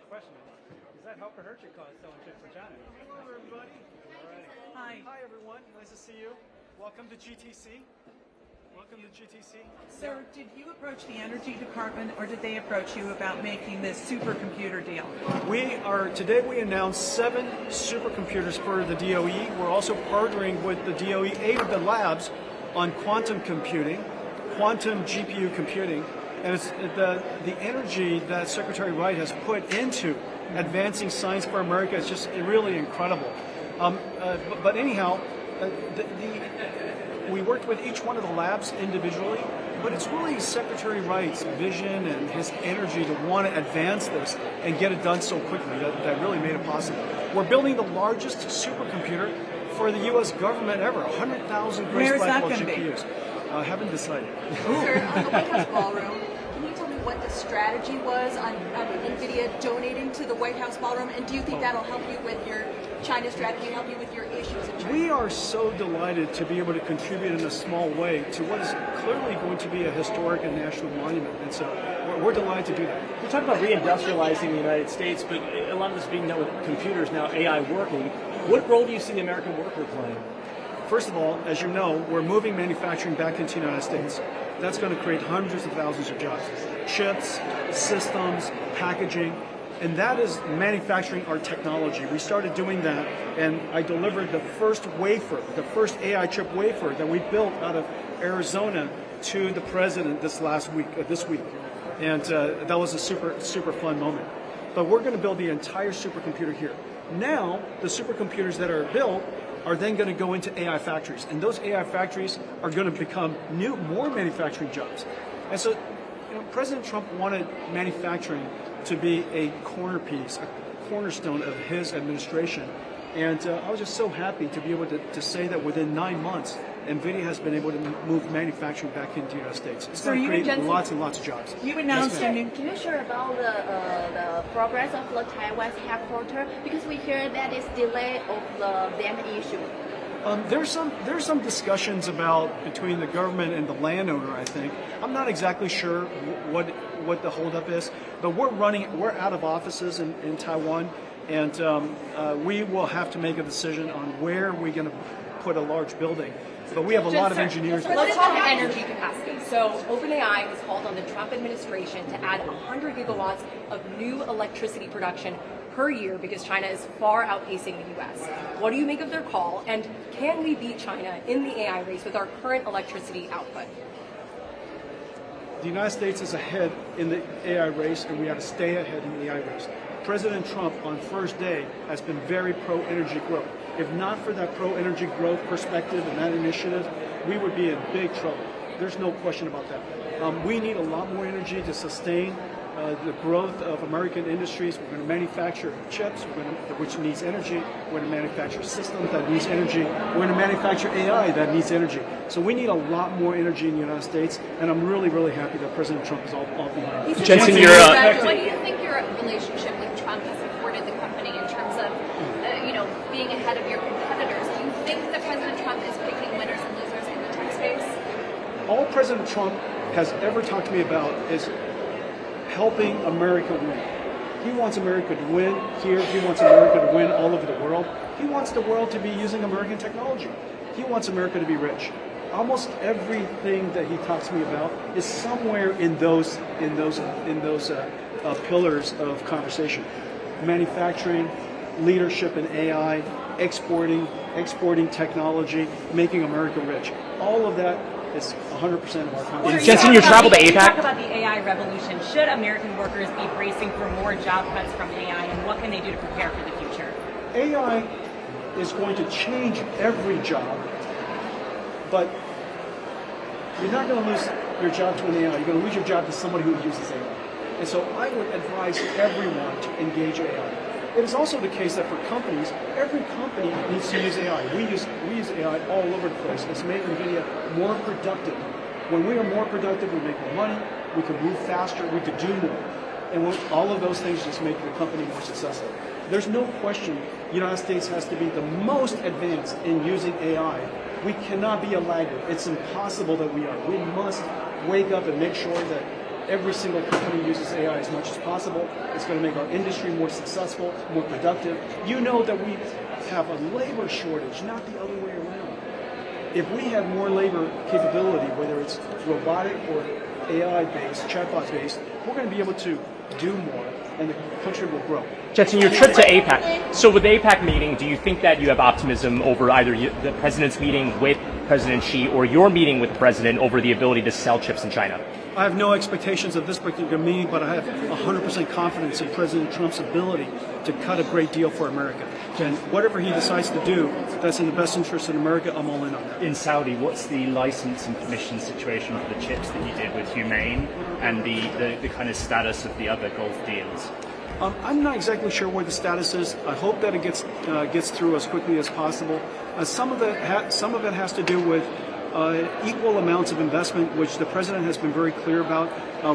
question. Is that help or hurt your cause selling chips for China? Hello, everybody. All right. Hi. Hi, everyone. Nice to see you. Welcome to GTC. Welcome to GTC. Sir, did you approach the Energy Department or did they approach you about making this supercomputer deal? Today we announced 7 supercomputers for the DOE. We're also partnering with the DOE, 8 of the labs on quantum computing, quantum GPU computing. And it's the energy that Secretary Wright has put into advancing science for America is just really incredible. But anyhow, we worked with each one of the labs individually, but it's really Secretary Wright's vision and his energy to want to advance this and get it done so quickly that really made it possible. We're building the largest supercomputer for the U.S. government ever, 100,000 Grace Blackwell GPUs. Haven't decided. Sir, on the White House ballroom, can you tell me what the strategy was on Nvidia donating to the White House ballroom, and do you think that'll help you with your China strategy, help you with your issues in China? We are so delighted to be able to contribute in a small way to what is clearly going to be a historic and national monument, and so we're delighted to do that. We talk about reindustrializing the United States, but a lot of this being done with computers now, AI working. What role do you see the American worker playing? First of all, as you know, we're moving manufacturing back into the United States. That's going to create hundreds of thousands of jobs. Chips, systems, packaging, and that is manufacturing our technology. We started doing that, and I delivered the first wafer, the first AI chip wafer that we built out of Arizona to the president this week. And that was a super fun moment. But we're going to build the entire supercomputer here. Now, the supercomputers that are built are then going to go into AI factories, and those AI factories are going to become more manufacturing jobs. And so, President Trump wanted manufacturing to be a cornerstone of his administration, and I was just so happy to be able to say that within 9 months, Nvidia has been able to move manufacturing back into the United States. It's going to create Jensen, lots and lots of jobs. You announced Can you share about the progress of the Taiwan's headquarters? Because we hear that it's delay of the land issue. There's some discussions between the government and the landowner. I think I'm not exactly sure what the holdup is, but we're out of offices in Taiwan, and we will have to make a decision on where we're going to put a large building. But we have a lot of engineers. Let's talk energy capacity. So OpenAI has called on the Trump administration to add 100 gigawatts of new electricity production per year because China is far outpacing the U.S. What do you make of their call? And can we beat China in the AI race with our current electricity output? The United States is ahead in the AI race, and we have to stay ahead in the AI race. President Trump, on first day, has been very pro-energy growth. If not for that pro-energy growth perspective and that initiative, we would be in big trouble. There's no question about that. We need a lot more energy to sustain the growth of American industries. We're going to manufacture chips, which needs energy. We're going to manufacture systems that needs energy. We're going to manufacture AI that needs energy. So we need a lot more energy in the United States, and I'm really, really happy that President Trump is all behind it. Jensen, what do you think your relationship with Trump has supported the company in terms of, being ahead of your competitors? Do you think that President Trump is picking winners and losers in the tech space? All President Trump has ever talked to me about is helping America win. He wants America to win here. He wants America to win all over the world. He wants the world to be using American technology. He wants America to be rich. Almost everything that he talks to me about is somewhere in those pillars of conversation: manufacturing, leadership in AI, exporting technology, making America rich. All of that is 100% of our conversation. Jensen, you travel to APAC? Talk about the AI revolution. Should American workers be bracing for more job cuts from AI, and what can they do to prepare for the future? AI is going to change every job, but you're not going to lose your job to an AI. You're going to lose your job to somebody who uses AI. And so I would advise everyone to engage AI. It is also the case that for companies, every company needs to use AI. We use AI all over the place. It's made Nvidia more productive. When we are more productive, we make more money, we can move faster, we can do more. And all of those things just make the company more successful. There's no question the United States has to be the most advanced in using AI. We cannot be a laggard. It's impossible that we are. We must wake up and make sure that every single company uses AI as much as possible. It's going to make our industry more successful, more productive. You know that we have a labor shortage, not the other way around. If we have more labor capability, whether it's robotic or AI-based, chatbot-based, we're going to be able to do more, and the country will grow. Jensen, your trip to APAC. So with the APAC meeting, do you think that you have optimism over either the president's meeting with President Xi or your meeting with the president over the ability to sell chips in China? I have no expectations of this particular meeting, but I have 100% confidence in President Trump's ability to cut a great deal for America. And whatever he decides to do, that's in the best interest of America, I'm all in on that. In Saudi, what's the license and permission situation for the chips that you did with Humane and the kind of status of the other Gulf deals? I'm not exactly sure where the status is. I hope that it gets through as quickly as possible. Some of it has to do with equal amounts of investment, which the president has been very clear about.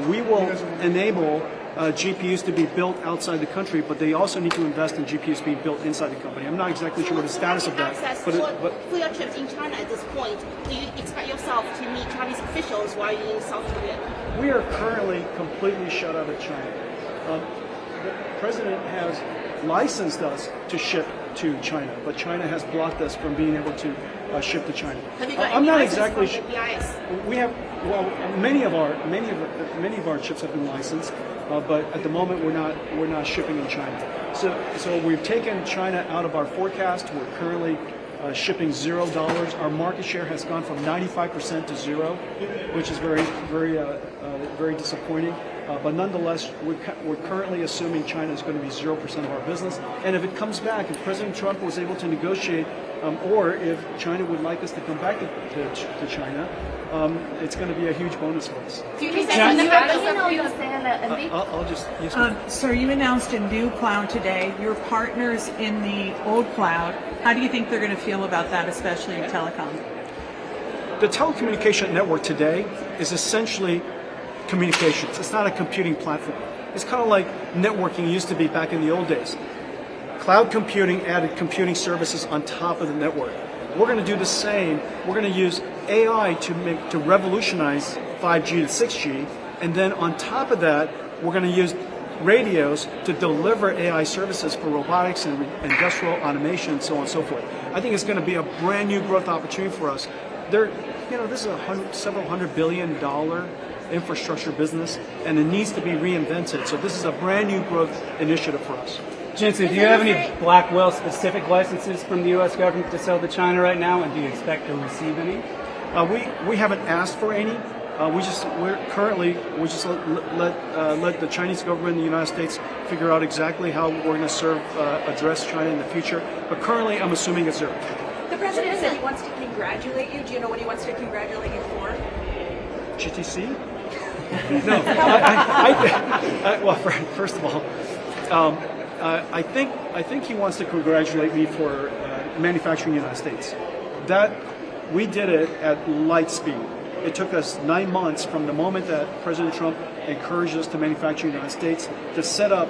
We will enable GPUs to be built outside the country, but they also need to invest in GPUs being built inside the company. I'm not exactly sure what the status of that. But for your trips in China at this point, do you expect yourself to meet Chinese officials while you're in South Korea? We are currently completely shut out of China. The president has licensed us to ship to China, but China has blocked us from being able to ship to China. Have you got I'm not license exactly from the BIS? We have many of our chips have been licensed, but at the moment we're not shipping in China. So we've taken China out of our forecast. We're currently shipping $0. Our market share has gone from 95% to 0, which is very disappointing. But nonetheless, we're currently assuming China is going to be 0% of our business. And if it comes back, if President Trump was able to negotiate, or if China would like us to come back to China, it's going to be a huge bonus for us. Do you think that's a new I'll just yes, ma'am. Sir, you announced a new cloud today. Your partners in the old cloud, how do you think they're going to feel about that, especially in telecom? The telecommunication network today is essentially communications. It's not a computing platform. It's kind of like networking used to be back in the old days. Cloud computing added computing services on top of the network. We're going to do the same. We're going to use AI to revolutionize 5G to 6G, and then on top of that, we're going to use radios to deliver AI services for robotics and industrial automation, so on and so forth. I think it's going to be a brand new growth opportunity for us. This is a several $100 billion infrastructure business, and it needs to be reinvented. So this is a brand new growth initiative for us. Jensen, do you have any Blackwell specific licenses from the U.S. government to sell to China right now, and do you expect to receive any? We haven't asked for any. We just let the Chinese government and the United States figure out exactly how we're going to address China in the future. But currently, I'm assuming it's 0. The president said he wants to congratulate you. Do you know what he wants to congratulate you for? GTC? No. Well, first of all, I think he wants to congratulate me for manufacturing in the United States. That we did it at light speed. It took us 9 months from the moment that President Trump encouraged us to manufacture in the United States to set up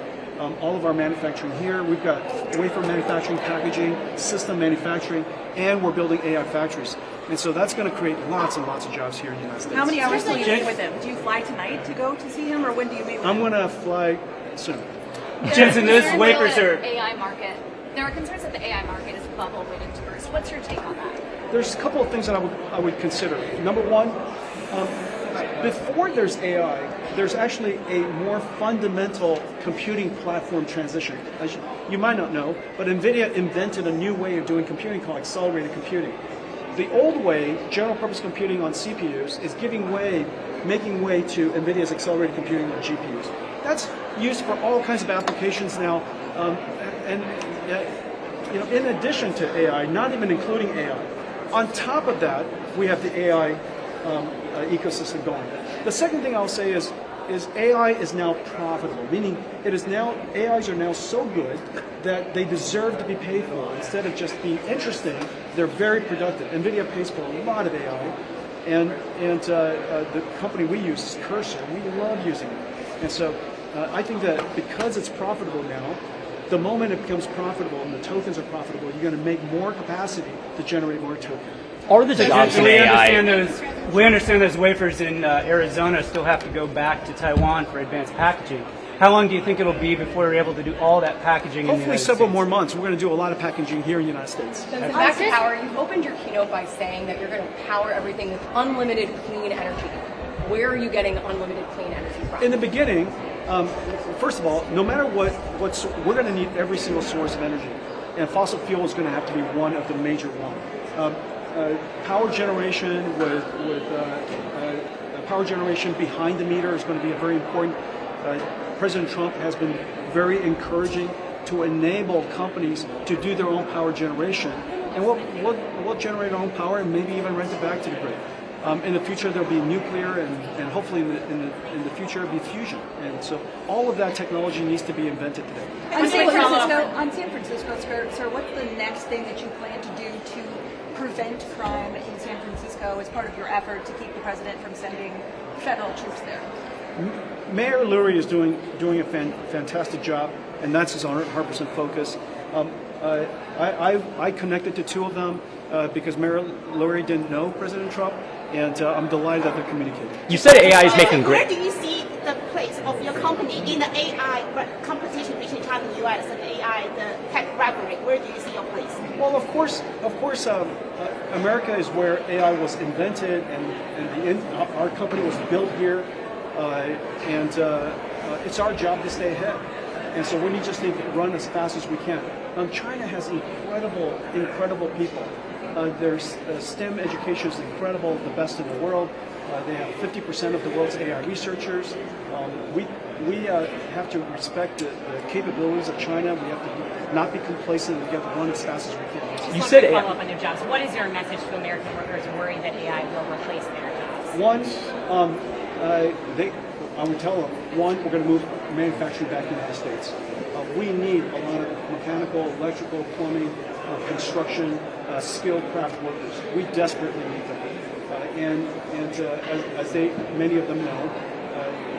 all of our manufacturing here. We've got wafer manufacturing, packaging, system manufacturing, and we're building AI factories. And so that's going to create lots and lots of jobs here in the United States. How many hours will you meet with him? Do you fly tonight to go to see him, or when do you meet with him? I'm going to fly soon. Jensen, this wafers are... AI market. There are concerns that the AI market is a bubble waiting to burst. What's your take on that? There's a couple of things that I would consider. Number one, before there's AI, there's actually a more fundamental computing platform transition. As you might not know, but Nvidia invented a new way of doing computing called accelerated computing. The old way, general purpose computing on CPUs, is making way to Nvidia's accelerated computing on GPUs. That's used for all kinds of applications now, in addition to AI, not even including AI. On top of that, we have the AI ecosystem going. The second thing I'll say is AI is now profitable, meaning AIs are now so good that they deserve to be paid for. Instead of just being interesting, they're very productive. Nvidia pays for a lot of AI, and the company we use is Cursor. We love using it, and so I think that because it's profitable now, the moment it becomes profitable and the tokens are profitable, you're going to make more capacity to generate more tokens. Are the jobs in we AI? we understand those wafers in Arizona still have to go back to Taiwan for advanced packaging. How long do you think it'll be before we're able to do all that packaging in the Hopefully United several States? more months. We're going to do a lot of packaging here in the United States. Jensen, back to power. You opened your keynote by saying that you're going to power everything with unlimited clean energy. Where are you getting unlimited clean energy from? In the beginning, first of all, no matter what, we're going to need every single source of energy, and fossil fuel is going to have to be one of the major ones. Power generation with power generation behind the meter is going to be a very important. President Trump has been very encouraging to enable companies to do their own power generation, and we'll generate our own power and maybe even rent it back to the grid. In the future, there'll be nuclear, and hopefully in the future, it'll be fusion. And so all of that technology needs to be invented today. On San Francisco, sir, what's the next thing that you plan to do to prevent crime in San Francisco as part of your effort to keep the president from sending federal troops there? Mayor Lurie is doing a fantastic job, and that's his 100% focus. I connected to two of them because Mayor Lurie didn't know President Trump, and I'm delighted that they're communicating. You said AI is making Where great. do you see the place of your company in the AI competition between China and the U.S. and AI, the tech rivalry? Where do you see your place? Well, of course, America is where AI was invented, and our company was built here, and it's our job to stay ahead. And so we just need to run as fast as we can. China has incredible people. Their STEM education is incredible, the best in the world. They have 50% of the world's AI researchers. We have to respect the capabilities of China. We have to not be complacent. We have to run as fast as we can. You said follow up on your jobs. What is your message to American workers worried that AI will replace their jobs? One, I would tell them, one, we're going to move manufacturing back to the United States. We need a lot of mechanical, electrical, plumbing, construction, skilled craft workers. We desperately need them. As many of them know,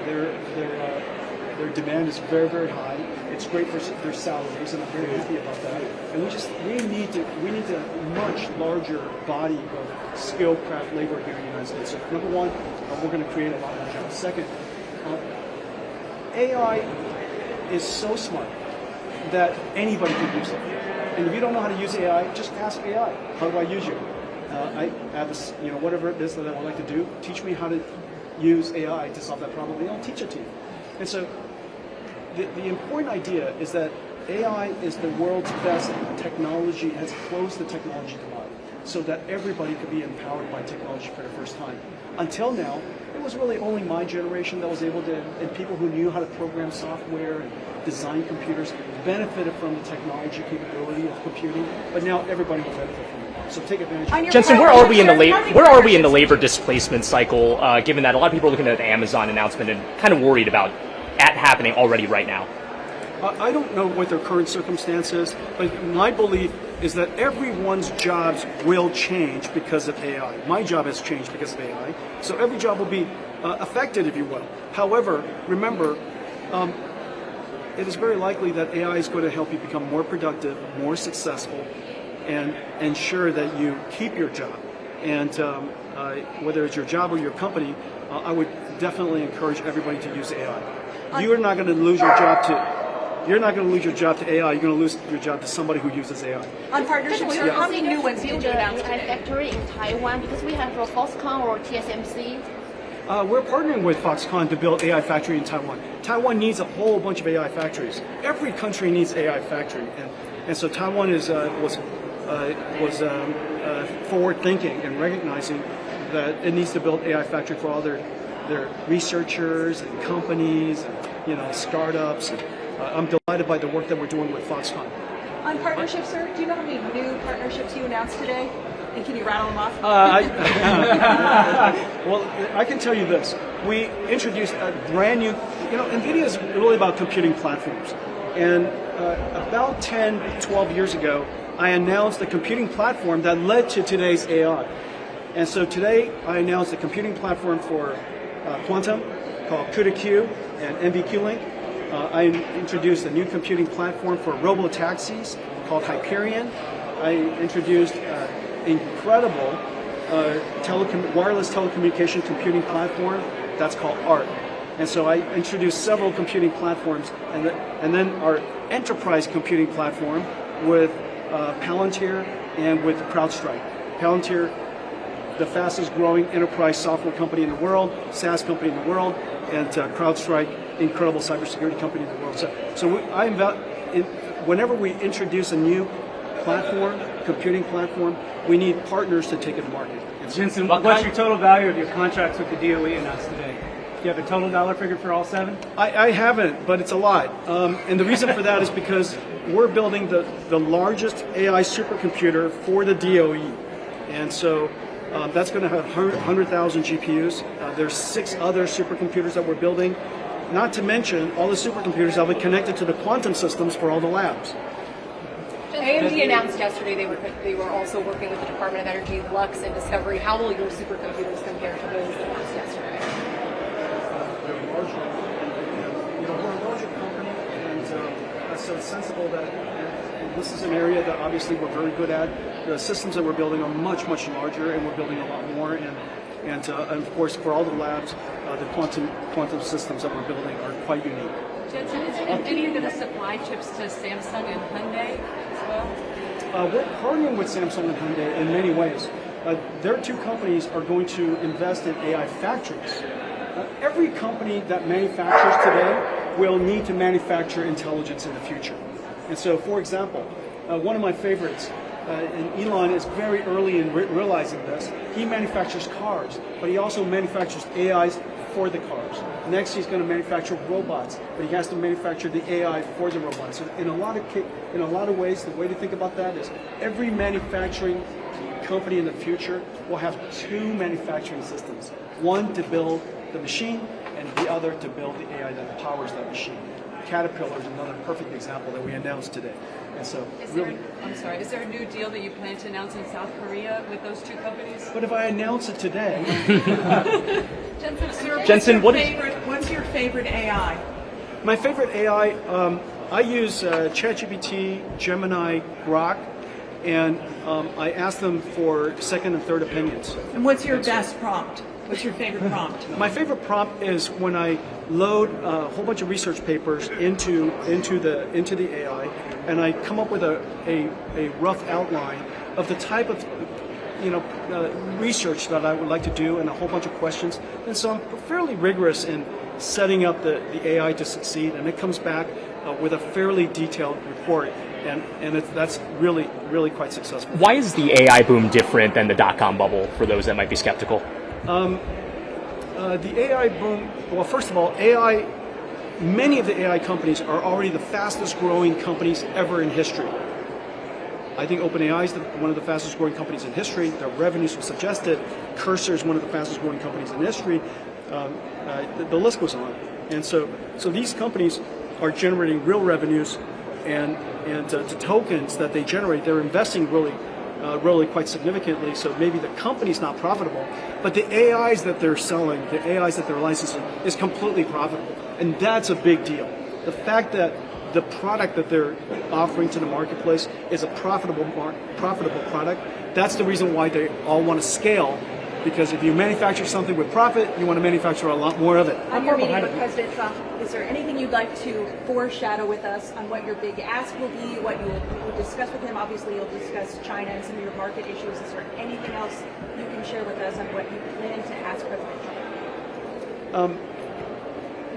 their demand is very high. It's great for their salaries, and I'm very happy about that. And we need a much larger body of skilled craft labor here in the United States. So number one, we're going to create a lot more jobs. Second, AI is so smart that anybody can use it. And if you don't know how to use AI, just ask AI, how do I use you? I have this, whatever it is that I would like to do, teach me how to use AI to solve that problem, and I'll teach it to you. And so the important idea is that AI is the world's best technology, has closed the technology divide so that everybody could be empowered by technology for the first time. Until now, it was really only my generation that was able to, and people who knew how to program software and design computers benefited from the technology capability of computing, but now everybody will benefit from it. So take advantage of it. Jensen, where are we in the labor displacement cycle, given that a lot of people are looking at the Amazon announcement and kind of worried about it happening already right now? I don't know what their current circumstance is, but my belief is that everyone's jobs will change because of AI. My job has changed because of AI, so every job will be affected, if you will. However, remember, it is very likely that AI is going to help you become more productive, more successful, and ensure that you keep your job. And whether it's your job or your company, I would definitely encourage everybody to use AI. You're not going to lose your job to. You're not going to lose your job to AI. You're going to lose your job to somebody who uses AI. On partnerships, how many new ones did you announce today? Factory in Taiwan, because we have a Foxconn or TSMC. We're partnering with Foxconn to build AI factory in Taiwan. Taiwan needs a whole bunch of AI factories. Every country needs AI factory, and so Taiwan was forward thinking and recognizing that it needs to build AI factory for all their researchers and companies, and, startups. And, I'm delighted by the work that we're doing with Foxconn. On partnerships, sir, do you know how many new partnerships you announced today? And can you rattle them off? Well, I can tell you this. We introduced a brand new, NVIDIA is really about computing platforms. And about 10, 12 years ago, I announced a computing platform that led to today's AI. And so today, I announced a computing platform for quantum called CUDA-Q and NVQ-Link. I introduced a new computing platform for robotaxis called Hyperion. I introduced incredible wireless telecommunication computing platform that's called ARC. And so I introduced several computing platforms, and then our enterprise computing platform with Palantir and with CrowdStrike. Palantir, the fastest growing enterprise software company in the world, SaaS company in the world, and CrowdStrike, incredible cybersecurity company in the world. Whenever we introduce a new platform, computing platform, we need partners to take it to market. Jensen, what's your total value of your contracts with the DOE announced today? Do you have a total dollar figure for all 7? I haven't, but it's a lot. And the reason for that is because we're building the largest AI supercomputer for the DOE. And so that's going to have 100,000 GPUs. There's 6 other supercomputers that we're building, not to mention all the supercomputers that will be connected to the quantum systems for all the labs. AMD announced yesterday they were also working with the Department of Energy, Lux, and Discovery. How will your supercomputers compare to those announced yesterday? They're larger. We're a larger company, and so it's sensible that this is an area that obviously we're very good at. The systems that we're building are much, much larger, and we're building a lot more. And of course, for all the labs, the quantum systems that we're building are quite unique. Jensen, is Nvidia going to supply chips to Samsung and Hyundai as well? We're partnering with Samsung and Hyundai in many ways. Their 2 companies are going to invest in AI factories. Every company that manufactures today will need to manufacture intelligence in the future. And so, for example, one of my favorites, and Elon is very early in realizing this, he manufactures cars, but he also manufactures AIs for the cars. Next, he's going to manufacture robots, but he has to manufacture the AI for the robots. So in a lot of ways, the way to think about that is every manufacturing company in the future will have 2 manufacturing systems. One to build the machine, and the other to build the AI that powers that machine. Caterpillar is another perfect example that we announced today. And so, is there a new deal that you plan to announce in South Korea with those 2 companies? But if I announce it today, Jensen, what's your favorite AI? My favorite AI, I use ChatGPT, Gemini, Grok, and I ask them for second and third opinions. And what's your best prompt? What's your favorite prompt? My favorite prompt is when I load a whole bunch of research papers into the AI, and I come up with a rough outline of the type of research that I would like to do, and a whole bunch of questions. And so I'm fairly rigorous in setting up the AI to succeed, and it comes back with a fairly detailed report, and that's really, really quite successful. Why is the AI boom different than the dot-com bubble for those that might be skeptical? The AI boom, well, first of all, many of the AI companies are already the fastest growing companies ever in history. I think OpenAI is one of the fastest growing companies in history. Their revenues will suggest it. Cursor is one of the fastest growing companies in history. The list goes on. And so these companies are generating real revenues, and the tokens that they generate, they're investing really quite significantly. So maybe the company's not profitable, but the AIs that they're selling, the AIs that they're licensing, is completely profitable. And that's a big deal. The fact that the product that they're offering to the marketplace is a profitable product, that's the reason why they all want to scale. Because if you manufacture something with profit, you want to manufacture a lot more of it. On your meeting with President Trump, is there anything you'd like to foreshadow with us on what your big ask will be, what you will discuss with him? Obviously, you'll discuss China and some of your market issues. Is there anything else you can share with us on what you plan to ask President Trump?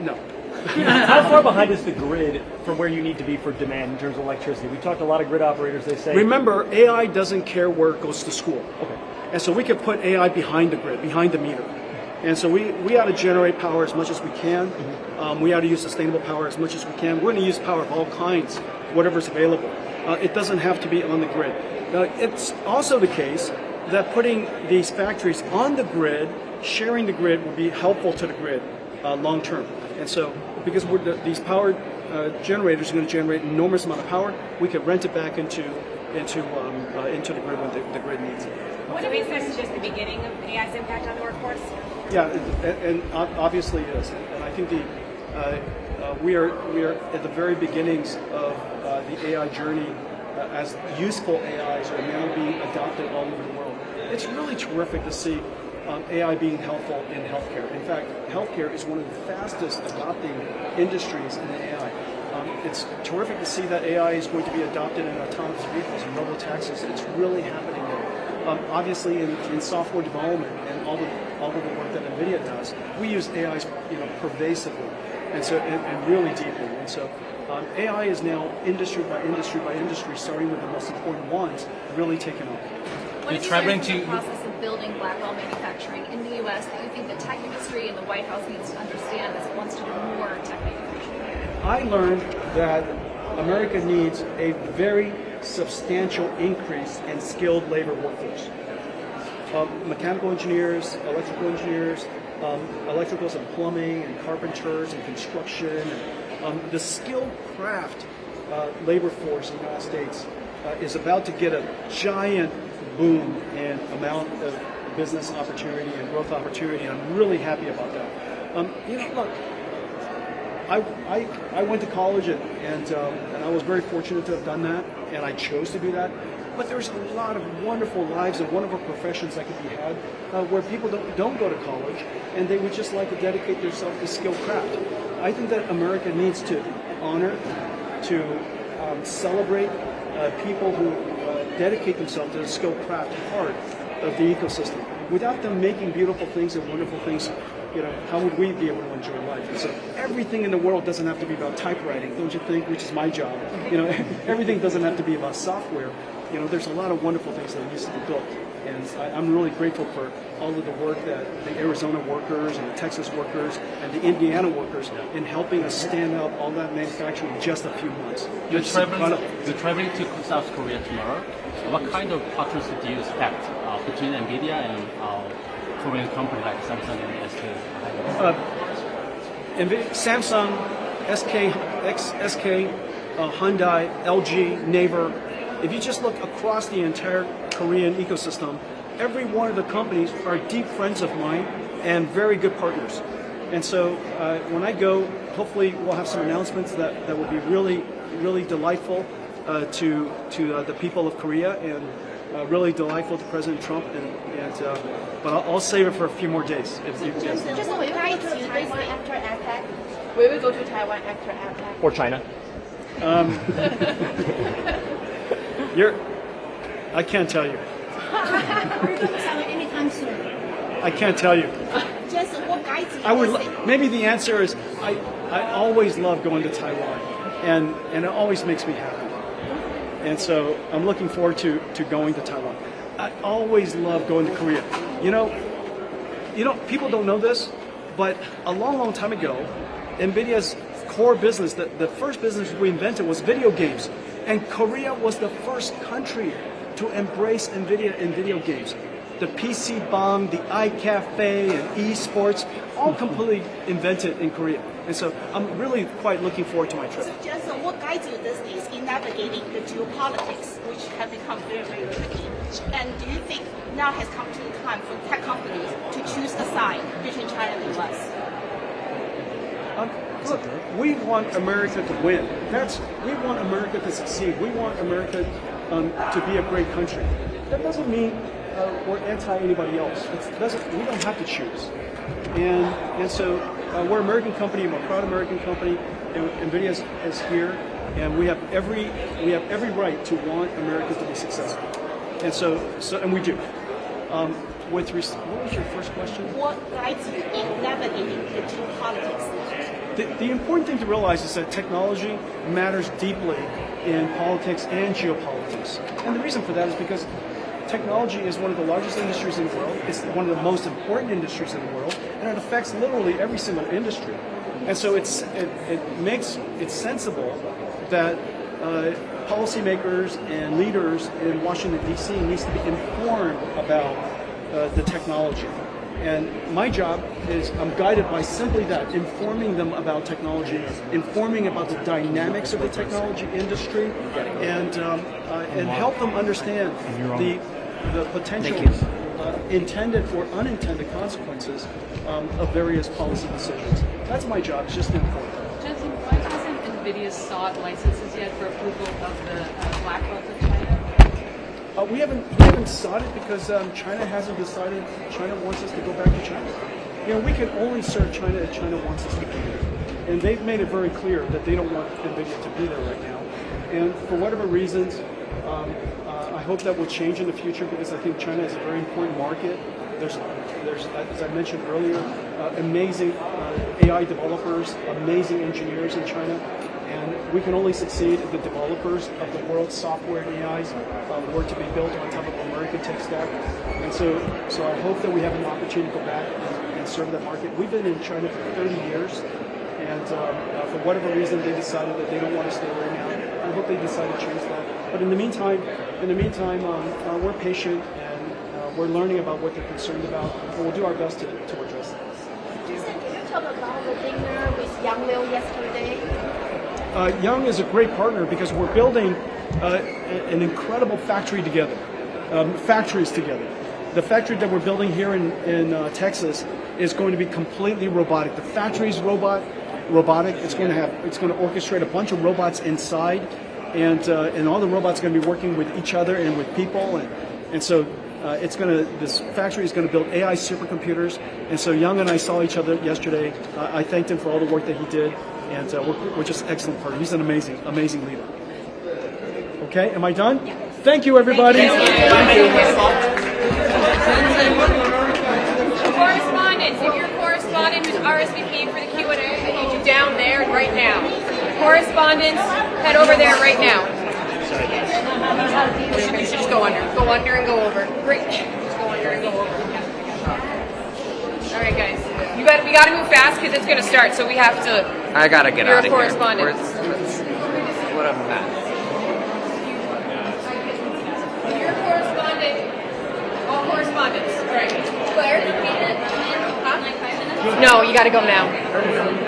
No. How far behind is the grid from where you need to be for demand in terms of electricity? We talked to a lot of grid operators. They say, remember, AI doesn't care where it goes to school. Okay. And so we could put AI behind the grid, behind the meter. And so we ought to generate power as much as we can. We ought to use sustainable power as much as we can. We're going to use power of all kinds, whatever's available. It doesn't have to be on the grid. Now, it's also the case that putting these factories on the grid, sharing the grid, will be helpful to the grid long term. And so, because these power generators are going to generate an enormous amount of power, we could rent it back into the grid when the grid needs it. What do we think is just the beginning of AI's impact on the workforce? Yeah, and obviously it is. And I think we are at the very beginnings of the AI journey as useful AIs are now being adopted all over the world. It's really terrific to see AI being helpful in healthcare. In fact, healthcare is one of the fastest adopting industries in AI. It's terrific to see that AI is going to be adopted in autonomous vehicles and robotaxis. It's really happening there. Obviously, in software development and all of the work that Nvidia does, we use AIs pervasively and really deeply. And so AI is now industry by industry by industry, starting with the most important ones, really taking off. What have you learned from the process of building Blackwell manufacturing in the U.S. that you think the tech industry and the White House needs to understand as it wants to do more tech manufacturing? I learned that America needs a very substantial increase in skilled labor workforce. Mechanical engineers, electricals and plumbing and carpenters and construction. The skilled craft labor force in the United States is about to get a giant boom in amount of business opportunity and growth opportunity, and I'm really happy about that. Look, I went to college and I was very fortunate to have done that, and I chose to do that. But there's a lot of wonderful lives and wonderful professions that could be had where people don't go to college and they would just like to dedicate themselves to skilled craft. I think that America needs to honor, to celebrate people who dedicate themselves to the skilled craft part of the ecosystem. Without them making beautiful things and wonderful things, how would we be able to enjoy life? And so everything in the world doesn't have to be about typewriting, don't you think? Which is my job. Everything doesn't have to be about software. There's a lot of wonderful things that used to be built. And I'm really grateful for all of the work that the Arizona workers and the Texas workers and the Indiana workers in helping us stand up all that manufacturing in just a few months. You're traveling to South Korea tomorrow. What kind of partnership do you expect between Nvidia and Korean company like Samsung and SK? Samsung, SK, Hyundai, LG, Naver. If you just look across the entire Korean ecosystem, every one of the companies are deep friends of mine and very good partners. And so when I go, hopefully we'll have some announcements that will be really, really delightful to the people of Korea and really delightful to President Trump. But I'll save it for a few more days. Just will you guys to Taiwan after APEC? We will go to Taiwan after APEC. Or China? I can't tell you. Anytime soon. I can't tell you. Just what guides you? Maybe the answer is I always love going to Taiwan, and it always makes me happy. And so I'm looking forward to going to Taiwan. I always love going to Korea. People don't know this, but a long, long time ago, Nvidia's core business, the first business we invented was video games. And Korea was the first country to embrace Nvidia in video games. The PC bomb, the iCafe, and esports, all completely invented in Korea. And so I'm really quite looking forward to my trip. So just what guides you these days in navigating the geopolitics, which have become very, very tricky? And do you think now has come to the time for tech companies to choose a side between China and the US? Look, we want America to win. We want America to succeed. We want America to be a great country. That doesn't mean we're anti anybody else. We don't have to choose. And so we're an American company. We're a proud American company. Nvidia is here, and we have every right to want America to be successful. And we do. What was your first question? What guides you in navigating the geopolitics? The important thing to realize is that technology matters deeply in politics and geopolitics. And the reason for that is because technology is one of the largest industries in the world. It's one of the most important industries in the world, and it affects literally every single industry. And so it's sensible that policymakers and leaders in Washington, D.C. needs to be informed about the technology. And my job is I'm guided by simply that, informing them about technology, informing about the dynamics of the technology industry, and help them understand the potential intended or unintended consequences of various policy decisions. That's my job, it's just to inform. Jensen, why hasn't Nvidia sought licenses yet for approval of the black belt of China? We haven't sought it because China hasn't decided China wants us to go back to China. You know, we can only serve China if China wants us to be there. And they've made it very clear that they don't want Nvidia to be there right now. And for whatever reasons, I hope that will change in the future because I think China is a very important market. There's as I mentioned earlier, amazing AI developers, amazing engineers in China. And we can only succeed if the developers of the world's software and AIs were to be built on top of American tech stack. And so I hope that we have an opportunity to go back and serve that market. We've been in China for 30 years, and for whatever reason, they decided that they don't want to stay right now. I hope they decide to change that. But in the meantime, we're patient and we're learning about what they're concerned about, and we'll do our best to address that. Jensen, can you talk about the dinner with Yang Liu yesterday? Yang is a great partner because we're building an incredible factory together, factories together. The factory that we're building here in Texas is going to be completely robotic. The factory's robotic. It's going to orchestrate a bunch of robots inside, and all the robots are going to be working with each other and with people, and so this factory is going to build AI supercomputers. And so Young and I saw each other yesterday. I thanked him for all the work that he did, and we're just excellent partners. He's an amazing leader. Okay, am I done? Yeah. Thank you, everybody. Thank you. Correspondents, if you're a correspondent who's RSVP'd for the Q&A, I need you down there right now. Correspondents, head over there right now. You should just go under and go over. Great. Just go under and go over. All right, guys. We got to move fast because it's going to start, so we have to. I gotta get out of here. You're a correspondent. What a mess. You're a correspondent. All correspondents. Right. Claire? Huh? No, you got to go now.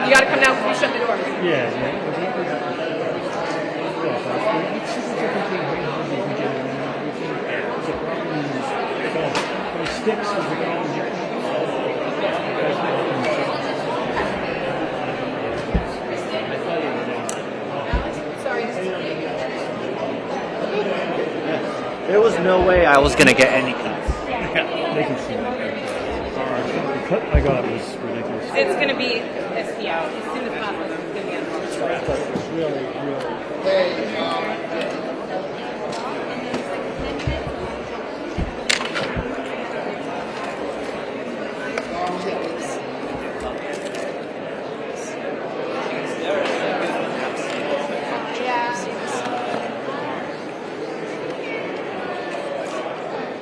You got to come now before we shut the door. There was no way I was gonna get any cuts. They can see that. The cut I got was ridiculous. It's going to be SPO as soon as possible. It's going to be on the It's really.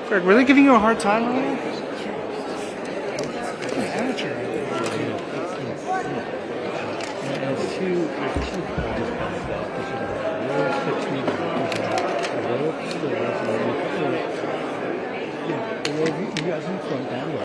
Greg, were they giving you a hard time on that? Amateur. You guys in front down.